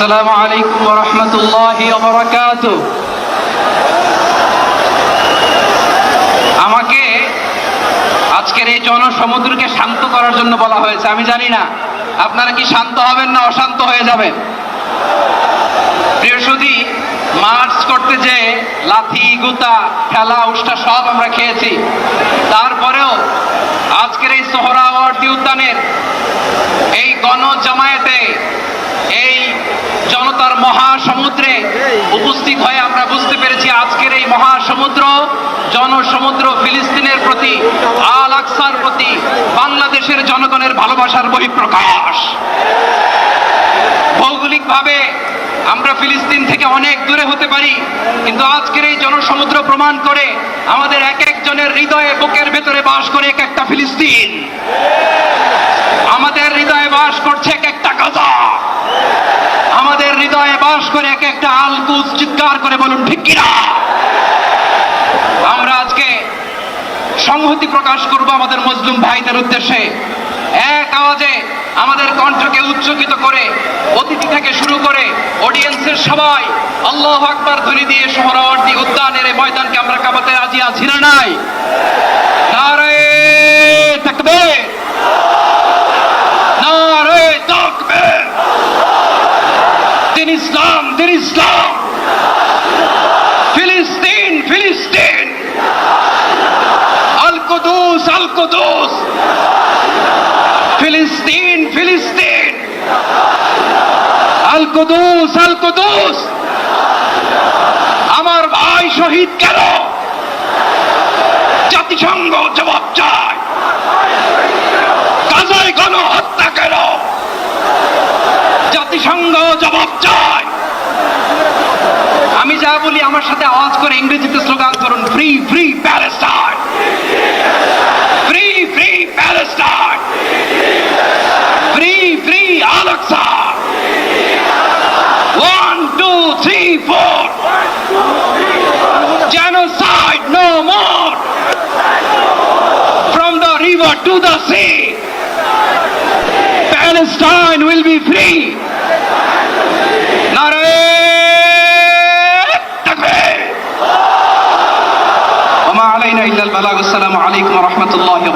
আসসালামু আলাইকুম ওয়া রাহমাতুল্লাহি ওয়া বারাকাতুহু। আমাকে আজকের এই জনসমুদ্রকে শান্ত করার জন্য বলা হয়েছে। আমি জানি না আপনারা কি শান্ত হবেন না অশান্ত হয়ে যাবেন। প্রিয় সুধী, মার্চ করতে যে লাথি গুতা ঠেলা উষ্টা সব আমরা খেয়েছি, তারপরেও আজকের এই সোহরাওয়ার্দী উদ্যানের এই গণজামায়াতে এই জনতার মহাসমুদ্রে উপস্থিত হয়ে আমরা বুঝতে পেরেছি আজকের এই মহাসমুদ্র জনসমুদ্র ফিলিস্তিনের প্রতি, আল আকসার প্রতি বাংলাদেশের জনগণের ভালোবাসার বহিঃপ্রকাশ। ভৌগোলিকভাবে আমরা ফিলিস্তিন থেকে অনেক দূরে হতে পারি, কিন্তু আজকের এই জনসমুদ্র প্রমাণ করে আমাদের এক একজনের হৃদয়ে বুকের ভেতরে বাস করে এক একটা ফিলিস্তিন। আমাদের হৃদয়ে বাস করছে এক একটা গাজা, আমাদের হৃদয়ে বাস করে এক একটা আল কুদস। চিৎকার করে বলুন ঠিক কিনা। আমরা আজকে সংহতি প্রকাশ করব আমাদের মুসলিম ভাইদের উদ্দেশ্যে। এক আওয়াজে আমাদের কণ্ঠকে উচ্চকিত করে অতিথি থেকে শুরু করে অডিয়েন্সের সবাই আল্লাহু আকবার ধ্বনি দিয়ে সোহরাওয়ার্দী উদ্যানের এই ময়দানকে আমরা কাঁপাতে রাজি আছি না নাই? নারে তাকবীর, নারে তাকবীর। দিন ইসলাম, দিন ইসলাম। ফিলিস্তিন, ফিলিস্তিন। আল কুদুস, আল কুদুস। ফিলিস্তিন, ফিলিস্তিন। আল কুদুস, আল কুদুস। আমার ভাই শহীদ কেন? জাতিসংঘ জবাব চায়। গাজায় গণহত্যা কেন? জাতিসংঘ জবাব চায়। আমি যা বলি আমার সাথে আওয়াজ করে ইংরেজিতে স্লোগান করুন, free free Palestine, free free Palestine, free free Al Aqsa. 1 2 3 4, genocide no more, from the river to the sea, Palestine will be free. Nare takbir. Wa ma alayna illa al balagh. Assalamu alaykum wa rahmatullahi wa barakatuh.